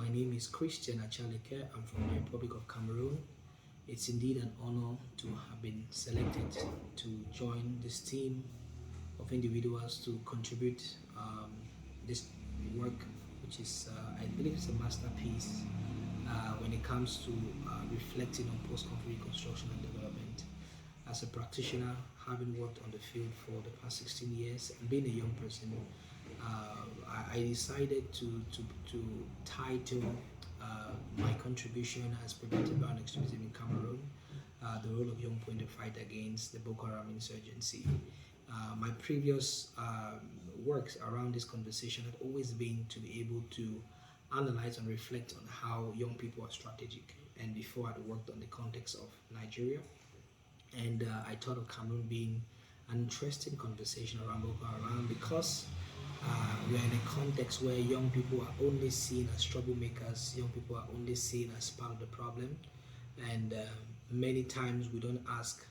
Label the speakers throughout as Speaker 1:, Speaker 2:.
Speaker 1: My name is Christian Achaleke. I'm from the Republic of Cameroon. It's indeed an honor to have been selected to join this team of individuals to contribute this work, which is, I believe, it's a masterpiece when it comes to reflecting on post-conflict reconstruction and development. As a practitioner, having worked on the field for the past 16 years and being a young person, I decided to title my contribution as preventing violent extremism in Cameroon, the role of young people in the fight against the Boko Haram insurgency. My previous works around this conversation had always been to be able to analyze and reflect on how young people are strategic. And before, I'd worked on the context of Nigeria, and I thought of Cameroon being an interesting conversation around Boko Haram because we are in a context where young people are only seen as troublemakers, young people are only seen as part of the problem, and many times we don't ask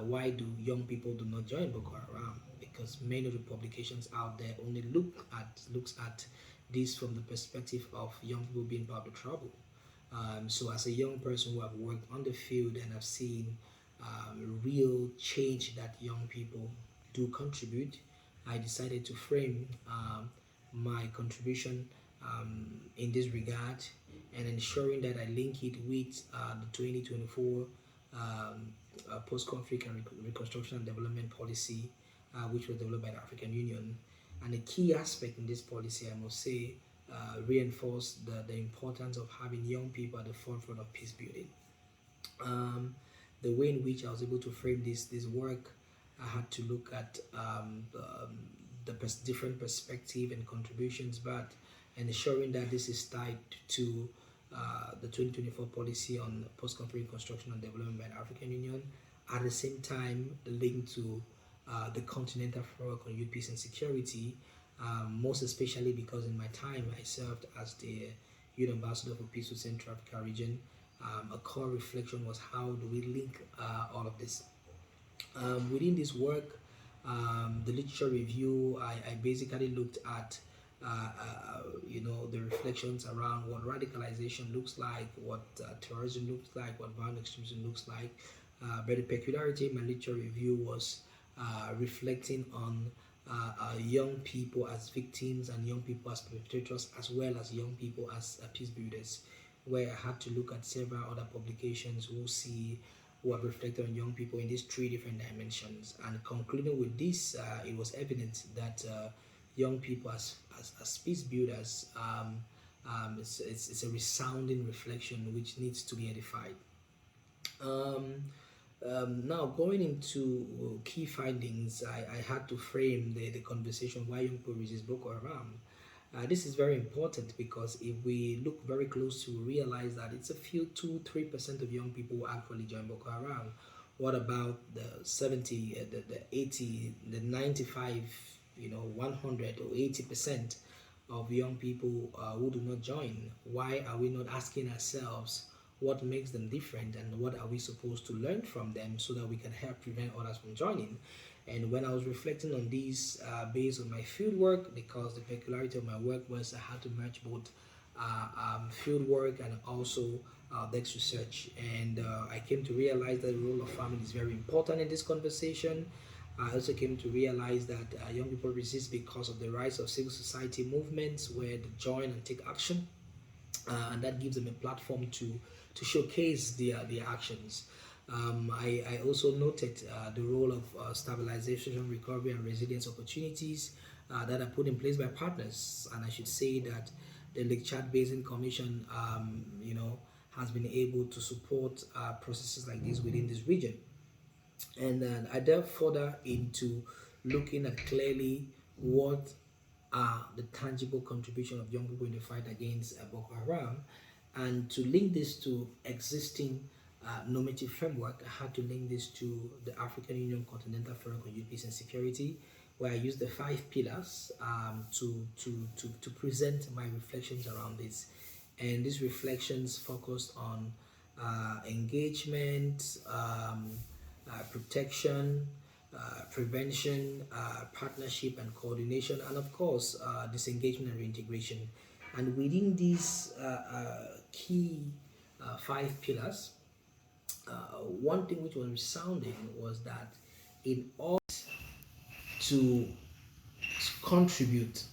Speaker 1: why do young people do not join Boko Haram, because many of the publications out there only looks at this from the perspective of young people being part of the trouble. So as a young person who have worked on the field and have seen real change that young people do contribute, I decided to frame my contribution in this regard, and ensuring that I link it with the 2024 post-conflict and reconstruction and development policy, which was developed by the African Union. And a key aspect in this policy, I must say, reinforced the importance of having young people at the forefront of peace building. The way in which I was able to frame this work, I had to look at different perspective and contributions, but ensuring that this is tied to the 2024 policy on post-conflict reconstruction and development by the African Union, at the same time linked to the Continental Framework on Youth, Peace and Security, most especially because in my time I served as the Youth Ambassador for Peace to Central Africa region. A core reflection was how do we link all of this. Within this work, the literature review, I basically looked at the reflections around what radicalization looks like, what terrorism looks like, what violent extremism looks like. But the peculiarity in my literature review was reflecting on young people as victims and young people as perpetrators, as well as young people as peace builders, where I had to look at several other publications who have reflected on young people in these three different dimensions. And concluding with this, it was evident that young people as peace builders, it's a resounding reflection which needs to be edified. Now, going into key findings, I had to frame the conversation why young people resist Boko Haram. This is very important because if we look very close, we realize that it's a few 2-3% of young people who actually join Boko Haram. What about the 70, the 80, the 95, 100 or 80% of young people who do not join? Why are we not asking ourselves what makes them different and what are we supposed to learn from them so that we can help prevent others from joining? And when I was reflecting on these based on my field work, because the peculiarity of my work was I had to merge both field work and also Dex research, and I came to realize that the role of family is very important in this conversation. I also came to realize that young people resist because of the rise of civil society movements where they join and take action, and that gives them a platform to showcase their actions. I also noted the role of stabilization, recovery, and resilience opportunities that are put in place by partners. And I should say that the Lake Chad Basin Commission, has been able to support processes like this within this region. And I delve further into looking at clearly what are the tangible contribution of young people in the fight against Boko Haram, and to link this to existing normative framework. I had to link this to the African Union Continental Framework on Youth, Peace and Security, where I used the 5 pillars to present my reflections around this. And these reflections focused on engagement, protection, prevention, partnership and coordination, and of course disengagement and reintegration. And within these key 5 pillars, one thing which was resounding was that in order to contribute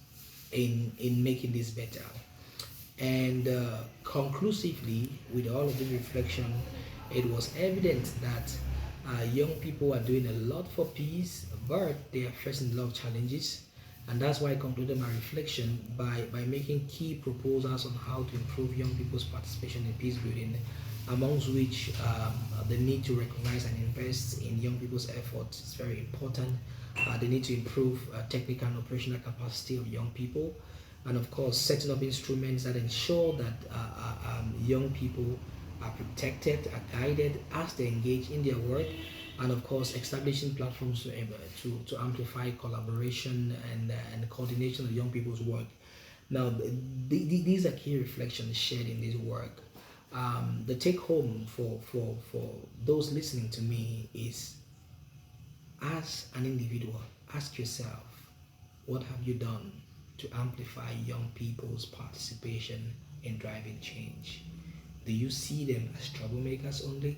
Speaker 1: in making this better, and conclusively, with all of the reflection, it was evident that young people are doing a lot for peace, but they are facing a lot of challenges. And that's why I concluded my reflection by making key proposals on how to improve young people's participation in peace building, amongst which the need to recognize and invest in young people's efforts is very important. The need to improve technical and operational capacity of young people, and of course setting up instruments that ensure that young people are protected, are guided as they engage in their work, and of course establishing platforms to amplify collaboration and coordination of young people's work. Now, these are key reflections shared in this work. The take home for those listening to me is, as an individual, ask yourself, what have you done to amplify young people's participation in driving change? Do you see them as troublemakers only?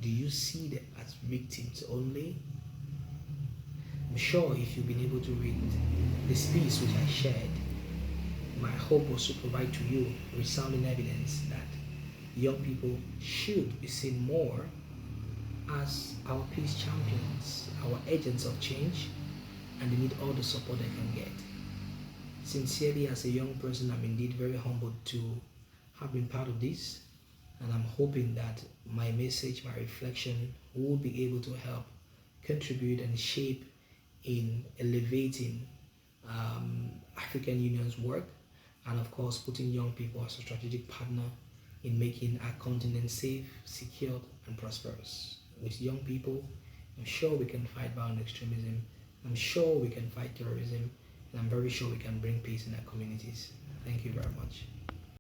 Speaker 1: Do you see them as victims only? I'm sure if you've been able to read this piece which I shared, my hope was to provide to you resounding evidence that young people should be seen more as our peace champions, our agents of change, and they need all the support they can get. Sincerely, as a young person, I'm indeed very humbled to have been part of this, and I'm hoping that my message, my reflection will be able to help contribute and shape in elevating African Union's work, and of course putting young people as a strategic partner in making our continent safe, secure, and prosperous. With young people, I'm sure we can fight violent extremism, I'm sure we can fight terrorism, and I'm very sure we can bring peace in our communities. Thank you very much.